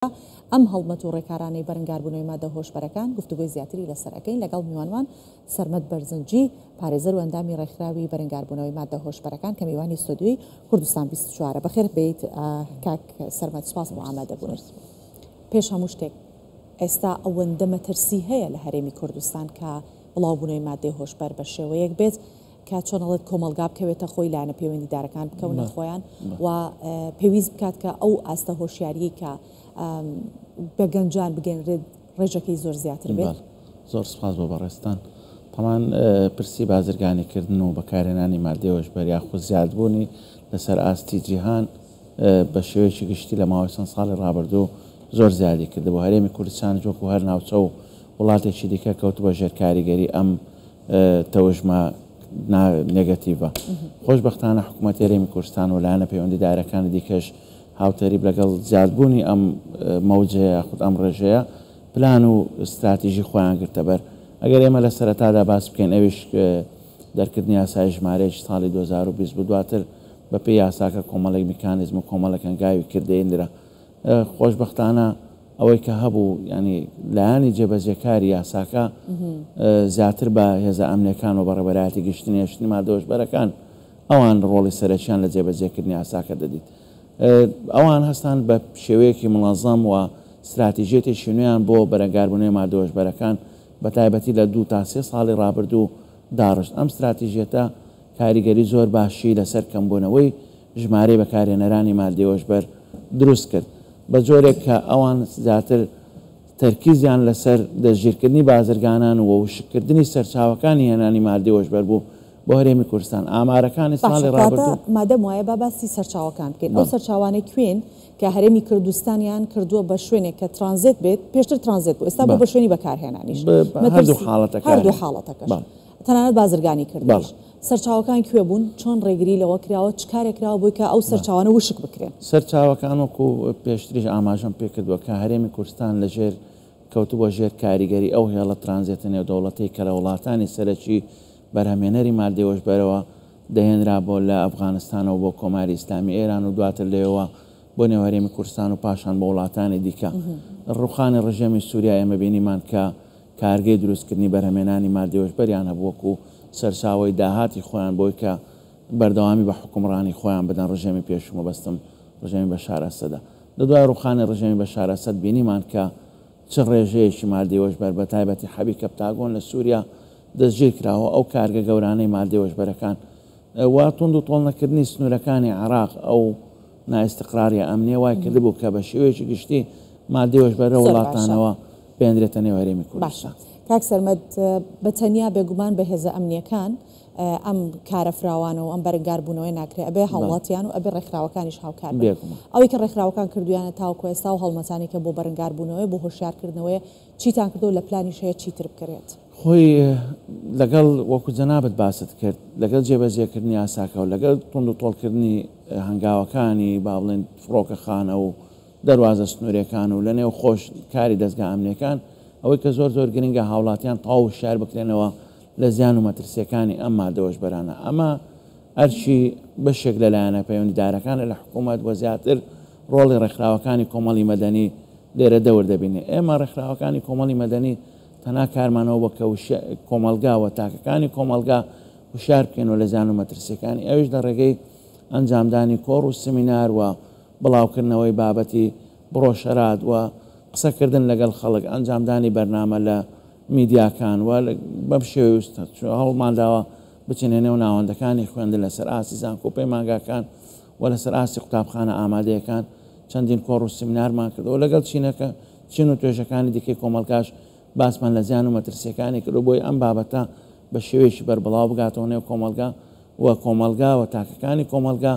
ئەم هەڵمەت و ڕێکارانەی بەرەنگاربوونەوەی مادە هۆشبەرەکان گفتوگۆی زیاتری لەسەرەکەین لەگەڵ میوانوان سەرمەد بەرزنجی پارێزەر و ئەندامی ڕێکخراوی بەرەنگاربوونەوەی مادە هۆشبەرەکان کە میوانی ستۆدیۆی کوردستان 24 بەخێر بێیت کاک سەرمەد سپاس بۆ ئامادەبوون. پێش هەموو شتێک ئێستا ئەوەندە مەترسی هەیە لە هەرێمی کوردستان کە بڵاوبوونەوەی مادەی هۆشبەر بە شێوەیەک بێت کە چۆنەڵێت کۆمەلگا بکەوێتە خۆی لایەنە پەیوەندیدارەکان بکەونە خۆیان و پێویست بکات کە ئەو ئاستە هۆشیاریی کە بە گەنجان بگەنرێت ڕێژەکەی زۆر زیاتر بێت. زۆر سپاس بۆ بەڕێستان. تەمان پرسی بازرگانیکردن و بەکارهێنانی مادەی هۆشبەر یاخود زیادبوونی لەسەر ئاستی جیهان بە شێوەیەکی گشتی لە ماوەی چەند ساڵی ڕابردوو زۆر زیادی کرده بۆ هەرێمی کوردستان وەکو هەر ناوچە و وڵاتێکی دیکە کەوتو بە ژێر کاریگەری ئەم تەوژمە نێگەتیڤە. خۆشبەختانە حکوومەتی هەرێمی کوردستان و لایەنە پەیوەندیدارەکانی دیکەش هاوتەریب لەگەڵ زیادبوونی ئەم مەوجەیە یاخود ئەم ڕێژەیە پلان و استراتیژی خۆیان گرتە بەر. ئەگەر ئێمە لە سەرەتادا باس بکەین ئەویش دەرکردنی یاسای ژمارەیەکی ساڵی 2020 بوو، دواتر بەپێی یاساکە کۆمەڵێک میکانیزم و کۆمەڵێک هەنگاوی کردێنرا. خۆشبەختانە ئەوەی کە هەبوو ینی لایانی جێبەجێکاری یاساکە زیاتر بە هێزە ئەمنیەکان و بەڕێبەرایەتی گشتنی هێشتنی مادە هۆشبەرەکان ئەوان ڕۆڵی سەرەکیان لە جێبەجێکردنی یاساکە دەدیت. ئەوان هەستان بە شێوەیەکی منەظەم و استراتیژیەتێکی نوێیان بۆ بەرەنگاربوونەوەی مادە هۆشبەرەکان بە تایبەتی لە 2 تا 3 ساڵی ڕابردوو داڕشت. ئەم استراتیژیەتە کاریگەری زۆر باشی لەسەر کەمبوونەوەی ژمارەی بەکارهێنەرانی مادەی هۆشبەر دروست کرد بە جۆرێک کە ئەوان زیاتر تەرکیزیان لەسەر دەستگیرکردنی بازرگانان و وشکردنی سەرچاوەکانی هێنانی مادەی هۆشبەر بوو بۆ هەرێمی کوردستان. ئامارەکانی ساڵی ڕابردوو مادەم وایە با باسی سەرچاوەکان بکەین. ئەو سەرچاوانەی کوێن کە هەرێمی کوردستانیان کردووە بە شوێنێک کە ترانزیت بێت، پێشتر ترانزیت بوو، ئێستا بۆ بە شوێنی بەکارهێنانیش هەردوو حاڵەتەکە تەنانەت بازرگانی کردنیش. سەرچاوەکان کوێ بوون، چۆن ڕێگری لەوە کراوە، چ کارێک کراوە بۆی کە ئەو سەرچاوانە وشک بکرێن؟ سەرچاوەکان وەکو پێشتریش ئاماژەم پێکردووە کە هەرێمی کوردستان لەژێر کەوتو بۆ ژێر کاریگەری ئەو هێڵە ترانزیتە نێودەوڵەتی کە لە وڵاتانی سەرەکی بەرهەمێنەری مادەی هۆشبەرەوە دەهێنرا بۆ لە ئەفغانستانەوە بۆ کۆماری ئیسلامی ئێران و دواتر لێەوە بۆ نێو هەرێمی کوردستان و پاشان بە وڵاتانی دیکە. ڕوخانی ڕژێمی سووریا ئێمە بینیمان کە کارگەی دروستکردنی بەرهەمێنانی مادەی هۆشبەریان هەبوو وەکو سەرچاوی داهاتی خۆیان بۆی کە بەردەوامی بە حکومڕانی خۆیان بدەن ڕژێمی پێشوو بەستم ڕژێمی بەشار ئەسەدە. لە دوای ڕوخانی ڕژێمی بەشار ئەسەد بینیمان کە چ ڕێژەیەکی مادەی هۆشبەر بە تایبەتی حەبی کەپتاگۆن لە سووریا دەستگیر کراوە. ئەو کارگە گەورانەی مادەی هۆشبەرەکان وا توند و تۆڵ نەکردنی سنوورەکانی عێراق ئەو نائستقراری ئەمنیە وای کردبوو کە بە شێوەیەکی گشتی مادەی هۆشبەرە وڵاتانەوە بێنرێتە نێو هەرێمی کوردستان. کاک سەرمەد بە تەنیا بێگومان بە هێزە ئەمنیەکان ئەم کارە فراوانە و ئەم بەرەنگاربوونەوەی ناکرێت ئەبێ هەوڵاتیان و ئەبێ ڕێکخراوەکانیش هاوکار بن. ئەوەی کە ڕێکخراوەکان کردویانە تاوەکو ئێستا و هەڵمەتانی کە بۆ بەرەنگاربوونەوەی بۆ هۆشیارکردنەوەی چیتان کردو لە پلانیش هەیە چیتر بکرێت؟ خۆی لەگەڵ وەکو جەنابەت باست کرد لەگەڵ جێبەجێکردنی یاساکە و لەگەڵ تۆند و تۆڵکردنی هەنگاوەکانی با بڵێن فڕۆکەخانە و دەواازە سنوورەکان و لە نێو خۆش کاری دەستگا ئەمنیەکان ئەوەی کە زۆر زۆر گرنگە هاوڵاتیان تاو شار بکرێنەوە لە زیان و مەترسیەکانی ئەم مادە هۆشبەرانە. ئەمە ئەرچی بەشێک لەلایەنە پەیوەندیدارەکانە لە حکوومەت وە زیاتر ڕۆڵی ڕێکخراوەکانی کۆمەڵی مەدەنی لێرە دەوردەبینێ. ئێمە ڕێکخراوەکانی کۆمەڵی مەدەنی تەنها کارمانەوە بکە کۆمەلگاوە تاکەکانی کۆمەلگا وشار بکەنەوە لە زیان و مەترسیەکانی ئەوش لە ڕێگەی ئەنجامدانی کۆڕ و سمینار و بڵاوکردنەوەی بابەتی بڕۆشەرات و قسەکردن لەگەڵ خەڵک ئەنجامدانی بەرنامە لە میدیاکان و بەم شێوەیە هەوڵمانداوە بچێنێنەوە ناوەندەکانی خوێندن لەسەر ئاسی زانکۆپەی مانگاکان و لەسەر ئاسی قوتابخانە ئامادەیەکان چەندین کۆڕ و سمینارمان کردەوە لەگەڵ چین و توێژەکانی دیکەی کۆمەلگاش باسمان لە زیان و مەترسیەکانی کردو بۆی ئەم بابەتە بە شێوەیەکی بەربڵاو بگاتەوە نێو کۆمەلگا و کۆمەلگا و تاکەکانی کۆمەلگا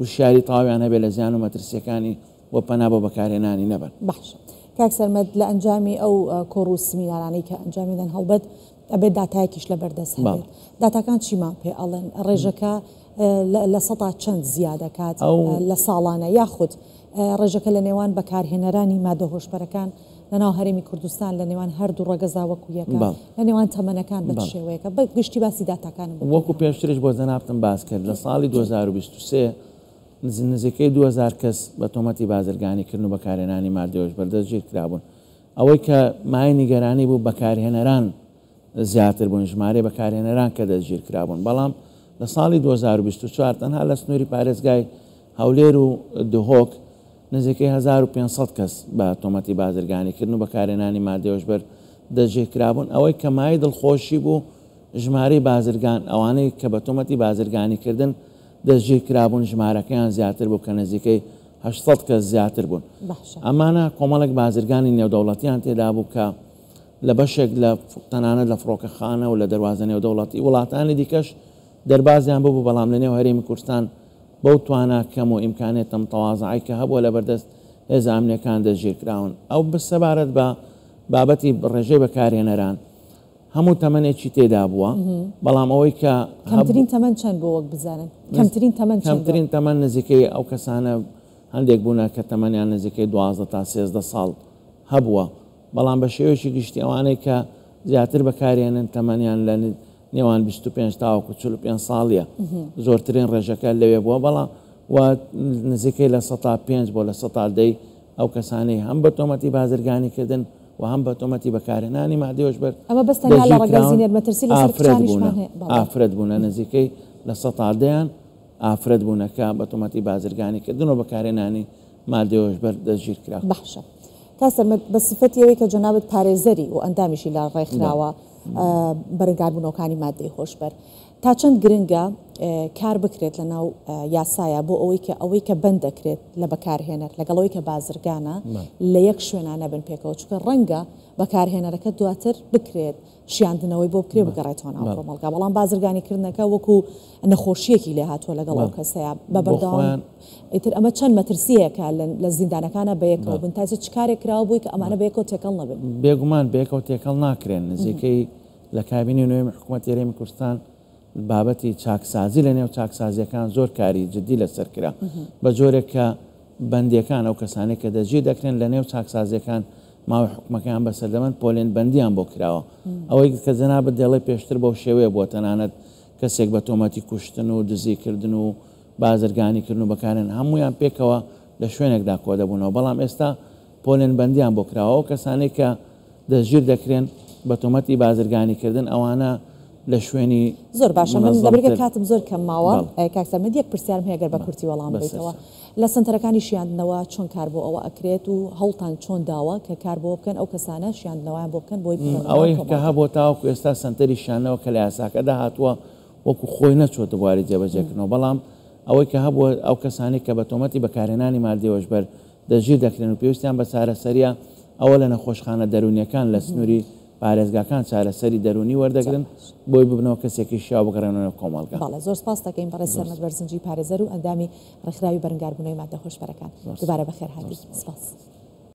وشیاری تاویان هەبێ لە زیان و مەترسیەکانی و پەنا بۆ بەکارهێنانی نەبن. باش کاک سەرمەد لە ئەنجامی ئەو کۆڕ و سمینارانەی کە ئەنجامیدەن هەڵبەت ئەبێت داتایەکیش لە بەردەست هەبێت. داتاکان چیمان پێ ئەڵێن ڕێژەکە لە سەدا چەند زیادەکات لە ساڵانە یاخود ڕێژەکە لە نێوان بەکارهێنەرانی مادە هۆشبەرەکان لەناو هەرێمی کوردستان لە نێوان هەردوو ڕەگەزا وەکو یەکە لە نێوان تەمەنەکان بە شێوەیەکە بە گشتی باسی داتاکان وەکو پێشترش بۆ جەنابتم باس کرد لە ساڵی 2023 نزیکەی 2000 کەس بە تۆمەتی بازرگانیکردن و بەکارهێنانی مادەی هۆشبەر دەستگیر کرابوون. ئەوەی کە مای نیگەرانی بوو بەکارهێنەران زیاتر بوون، ژمارە بەکارهێنەران کە دەستگیر کرابوون. بەڵام لە ساڵی 2024 تەنها لە سنووری پارێزگای هەولێر و دهۆک نزیکەی 1500 کەس بە تۆمەتی بازرگانیکردن و بەکارهێنانی مادەی هۆشبەر دەستگیر کرابوون. ئەوەی کە مای دڵخۆشی بوو ژمارەی بازرگان ئەوانەی کە بە تۆمەتی بازرگانیکردن دەستگیر کرابوون ژمارەکەیان زیاتر بوو کە نزیکەی 800 کەس زیاتر بوون. ئەمانە کۆمەڵێک بازرگانی نێودەوڵەتیان تێدا بوو کە لە بەشێک لە تەنانەت لە فڕۆکەخانە و لە دەواازە نێودەوڵەتی وڵاتانی دیکەش دەربازیان بوو، بەڵام لە نێو هەرێمی کوردستان بەو توانە کەم و ئیمکانێتم تەواازعی کە هەبووە لە بەردەست هێز ئامنیەکان دەستگیر کراون. ئەو بسەبارەت بە بابەتی ڕێژەی بەکارهێنەران هەموو تەمەنێکی تێدا بووە، بەڵام ئەوەی کە کەمترین تەمەن چەند بۆ وەک بزانن کەمترین تەمەن نزیکەی ئەو کەسانە هەندێک بوونە کە تەمەنیان نزیکەی 12 تا 13 ساڵ هەبووە، بەڵام بە شێوەیەکی گشتی ئەوانەی کە زیاتر بەکارهێنن تەمەنیان لە نێوان 25 تاوەکو 45 ساڵیە زۆرترین ڕێژەکە لەوێ بووە، بەڵام و نزیکەی لە 105 بۆ لە 110 ئەو کەسانی هەم بە تۆمەتی بازرگانیکردن و هەم بە تۆمەتی بەکارهێنانی مادەی هۆشبەر ئەمە بەستەنیا لە ڕێگەزینێر مەترسی لەسەر کچانیشمان هەیە. ئافرەت بوونە نزیکەی لە 110 ئافرەت بوونەکە بە تۆمەتی بازرگانیکردن و بەکارهێنانی مادەی هۆشبەر دەستگیر کرا. بەخشە کاسەر بە سفەتیەوەی کە جەنابەت پارێزەری و ئەندامیشی لە ڕێکخراوە بەرگاربوونەوەکانی مادەی هۆشبەر، تا چەند گرنگە کار بکرێت لە ناو یاسایە بۆ ئەوەی کە بەند دەکرێت لە بەکارهێنەر لەگەڵەوەی کە بازرگانە لە یەک شوێنانە بن پێکەوە، چونکە ڕەنگە بەکارهێنەرەکە دواتر بکرێت شیاندنەوەی بۆ بکرێ بگەڕێتەوە ناو کۆمەڵگا، بەڵام بازرگانیکردنەکە وەکو نەخۆشیەکی لێ هاتووە لەگەڵ ئەو کەسەیە بە بەردەوام. ئیتر ئەمە چەند مەترسیەکە لە زیندانەکانە بەیەکەوە بن تازە چ کارێک کراوە بووی کە ئەمانە بەیەکەوە تێکەڵ نەبن؟ بێگومان بەیەکەوە تێکەڵ ناکرێن. نزیکەی لە کابینی نوێی حکوومەتی هەرێمی کوردستان بابەتی چاکسازی لە نێو چاکسازیەکان زۆر کاری جدی لەسەر کرا بە جۆرێک کە بەندیەکان ئەو کەسانی کە دەستگیر دەکرێن لە نێو چاکسازیەکان ماوەی حکومەکان بەسەردەمەند پۆلێن بەندیان بۆ کراوە. ئەوەی کە جەنابەت دەڵێ پێشتر بەو شێوەیە بۆ تەنانەت کەسێک بە تۆمەتی کوشتن و دزیکردن و بازرگانیکردن و بەکارن هەمویان پێکەوە لە شوێنێکدا کۆ دەبوونەوە، بەڵام ئێستا پۆلێن بەندیان بۆ کراوە. ئەو کەسانی کە دەستگیر دەکرێن بە تۆمەتی بازرگانیکردن ئەوانە لە شوێنی زۆر باشە. من لەبەرگە کاتم زۆر کەم ماوە کاکسەرمەد یەک پرسیارم هەیە گەر بە کورتی وەڵام بێتەوە لە سنتەرەکانی شیاندنەوە چۆن کار بۆ ئەوە ئەکرێت و هەوڵتان چۆن داوە کە کار بۆ بکەن ئەو کەسانە شیاندنەوەیان بۆ بکەن بۆی ئەوەی کە هەبوو تاوەکو ئێستا سنتەری شیاندنەوە کە لە یاساکەدا هاتووە وەکو خۆی نەچۆتە بواری جێبەجێکردنەوە، بەڵام ئەوەی کە هەبووە ئەو کەسانی کە بە تۆمەتی بەکارهێنانی مادەی هۆشبەر دەستگیر دەکرێن و پێویستیان بە چارەسەریە ئەوە لە نەخۆشخانە دەرونیەکان لە سنووری پارێزگاکان چارەسەری دەرونی وەردەگرن بۆی ببنەوە کەسێکی شیاو بگەڕێنەوە کۆمەڵگا. بەڵێ زۆر سپاس دەکەین بەڕێز سەرمەد بەرزنجی پارێزەر و ئەندامی ڕێکخراوی بەرگاربوونەوەی مادە هۆشبەرەکان. دووبارە بەخێر هاتی. سپاس.